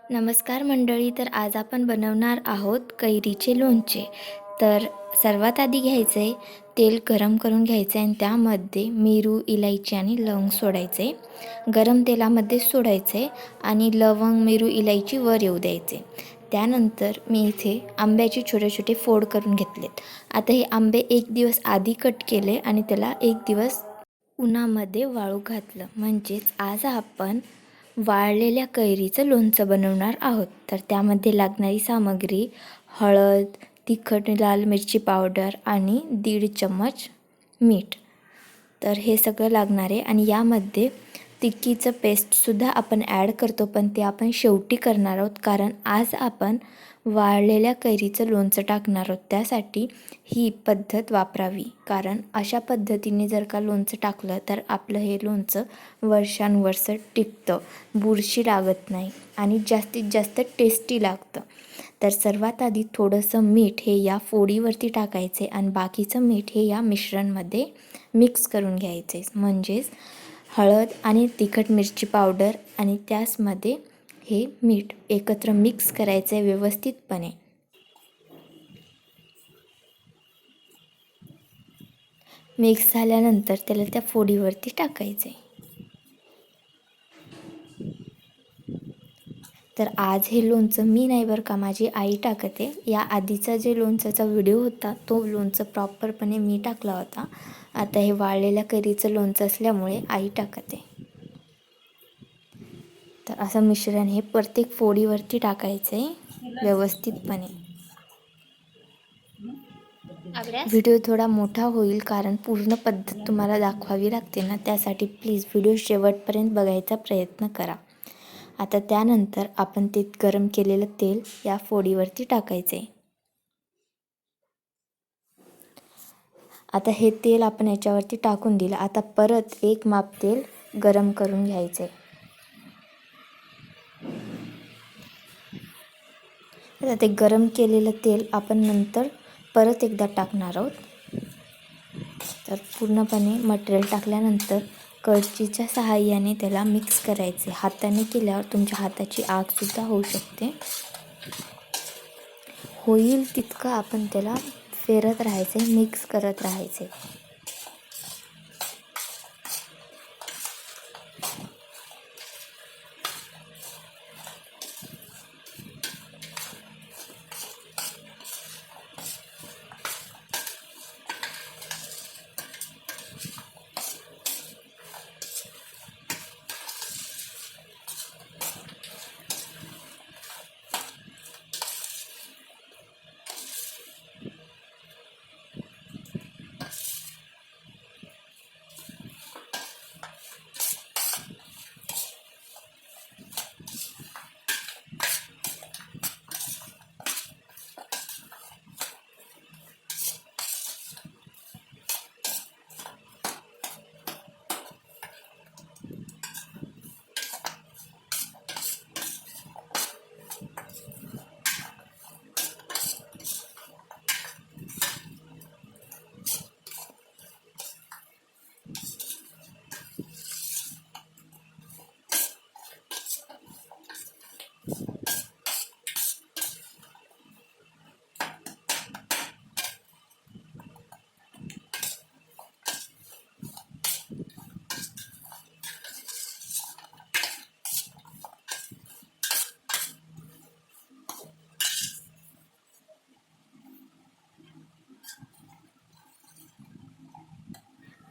नमस्कार मंडळी. तर आज आपण बनवणार आहोत कैरीचे लोणचे. तर सर्वात आधी घ्यायचे तेल गरम करून घ्यायचे आणि त्यामध्ये मिरू, इलायची आणि लवंग सोडायचे. गरम तेलामध्ये सोडायचे आणि लवंग, मिरू, इलायची वर येऊ द्यायचे. त्यानंतर मी इथे आंब्याचे छोटे छोटे फोड करून घेतलेत. आता हे आंबे एक दिवस आधी कट केले आणि त्याला एक दिवस उन्हामध्ये वाळू घातलं. म्हणजेच आज आपण वाळलेल्या कैरीचं लोणचं बनवणार आहोत. तर त्यामध्ये लागणारी सामग्री हळद, तिखट लाल मिरची पावडर आणि 1.5 चम्मच मीठ. तर हे सगळं लागणार आहे आणि यामध्ये तिखीचं पेस्टसुद्धा आपण ॲड करतो, पण ते आपण शेवटी करणार आहोत कारण आज आपण वाळलेल्या कैरीचं लोणचं टाकणार आहोत. त्यासाठी ही पद्धत वापरावी, कारण अशा पद्धतीने जर का लोणचं टाकलं तर आपलं हे लोणचं वर्षानुवर्ष टिकतं, बुरशी लागत नाही आणि जास्तीत जास्त टेस्टी लागतं. तर सर्वात आधी थोडंसं मीठ हे या फोडीवरती टाकायचे आणि बाकीचं मीठ हे या मिश्रणमध्ये मिक्स करून घ्यायचे. म्हणजेच हळद आणि तिखट मिरची पावडर आणि त्याचमध्ये हे मीठ एकत्र मिक्स करायचे व्यवस्थितपणे. मिक्स झाल्यानंतर त्याला त्या फोडीवरती टाकायचे. तर आज हे लोणचं मी नाही बरं का, माझी आई टाकते. या आधीचा जे लोणचाचा व्हिडिओ होता तो लोणचं प्रॉपरपणे मी टाकला होता. आता हे वाळलेल्या कैरीचं लोणचं असल्यामुळे आई टाकते. तर असं मिश्रण हे प्रत्येक फोडीवरती टाकायचं आहे व्यवस्थितपणे. व्हिडिओ थोडा मोठा होईल कारण पूर्ण पद्धत तुम्हाला दाखवावी लागते ना, त्यासाठी प्लीज व्हिडिओ शेवटपर्यंत बघायचा प्रयत्न करा. आता त्यानंतर आपण ते गरम केलेलं तेल या फोडीवरती टाकायचे. आता हे तेल आपण याच्यावरती टाकून दिलं. आता परत एक माप तेल गरम करून घ्यायचे. आता ते गरम केलेलं तेल आपण नंतर परत एकदा टाकणार आहोत. तर पूर्णपणे मटेरियल टाकल्यानंतर कळशीच्या सहाय्याने त्याला मिक्स करायचे. हाताने केल्यावर तुमच्या हाताची आगसुद्धा होऊ शकते. होईल तितकं आपण त्याला फेरत राहायचे, मिक्स करत राहायचे.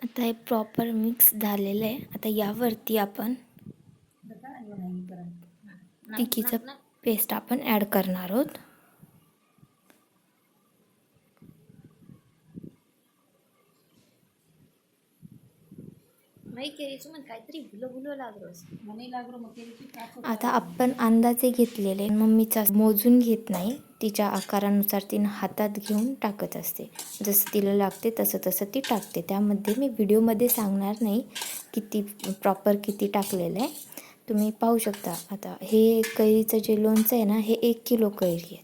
आता हे प्रॉपर मिक्स झालेलं आहे. आता यावरती आपण तिखीचं पेस्ट आपण ॲड करणार आहोत. आता आपण अंदाजे घेतलेले, मम्मीचा मोजून घेत नाही, तिच्या आकारानुसार तिनं हातात घेऊन टाकत असते. जसं तिला लागते तसं तसं ती टाकते. त्यामध्ये मी व्हिडिओमध्ये सांगणार नाही किती प्रॉपर किती टाकलेलं आहे. तुम्ही पाहू शकता. आता हे कैरीचं जे लोणचं आहे ना, हे 1 किलो कैरी आहे.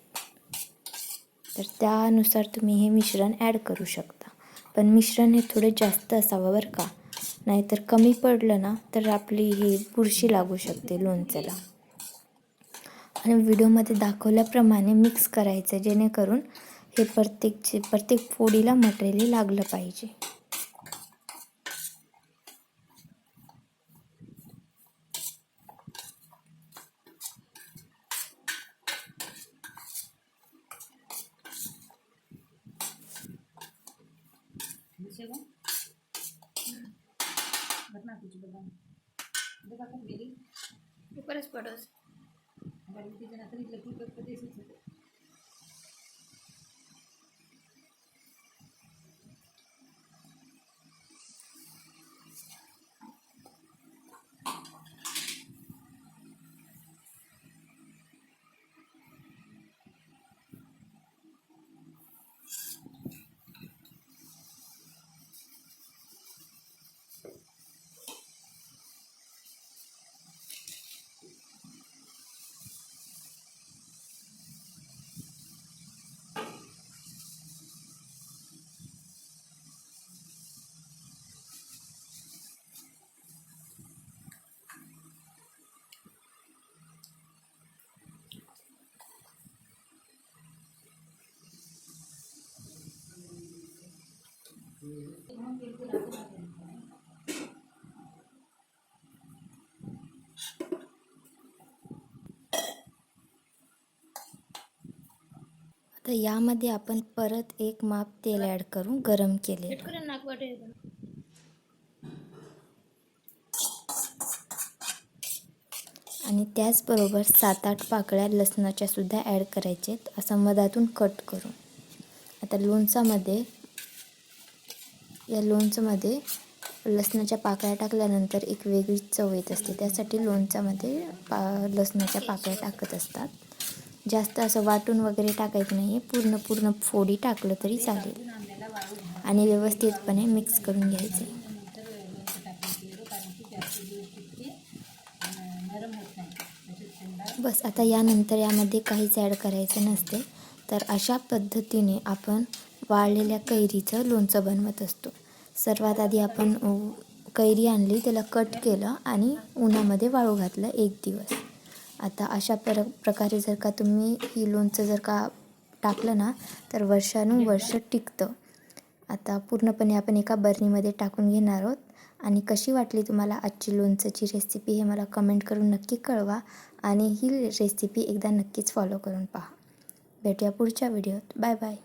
तर त्यानुसार तुम्ही हे मिश्रण ॲड करू शकता. पण मिश्रण हे थोडं जास्त असावं बरं का, नाहीतर कमी पडलं ना तर आपली ही बुरशी लागू शकते लोणच्याला. आणि व्हिडिओमध्ये दाखवल्याप्रमाणे मिक्स करायचं, जेणेकरून हे प्रत्येक फोडीला मटेरियल लागलं पाहिजे. आता यामध्ये आपण परत एक माप तेल ॲड करून गरम केले आणि त्याचबरोबर 7-8 पाकळ्या लसणाच्या सुद्धा ॲड करायचे आहेत, असं मधातून कट करून. आता या लोणच्यामध्ये लसणाच्या पाकळ्या टाकल्यानंतर एक वेगळी चव येत असते, त्यासाठी लोणच्यामध्ये लसणाच्या पाकळ्या टाकत असतात. जास्त असं वाटून वगैरे टाकायचं नाही आहे, पूर्ण फोडी टाकलं तरी चालेल आणि व्यवस्थितपणे मिक्स करून घ्यायचे. बस आता यानंतर यामध्ये काहीच ॲड करायचं नसते. तर अशा पद्धतीने आपण वाळलेल्या कैरीचं लोणचं बनवत असतो. सर्वात आधी आपण कैरी आणली, त्याला कट केलं आणि उन्हामध्ये वाळू घातलं 1 दिवस. आता अशा प्रकारे जर का तुम्ही ही लोणचं जर का टाकलं ना, तर वर्षानुवर्ष टिकतं. आता पूर्णपणे आपण एका बरणीमध्ये टाकून घेणार आहोत आणि कशी वाटली तुम्हाला आजची लोणच्याची रेसिपी हे मला कमेंट करून नक्की कळवा आणि ही रेसिपी एकदा नक्कीच फॉलो करून पहा. भेटूया पुढच्या व्हिडिओत. Bye bye.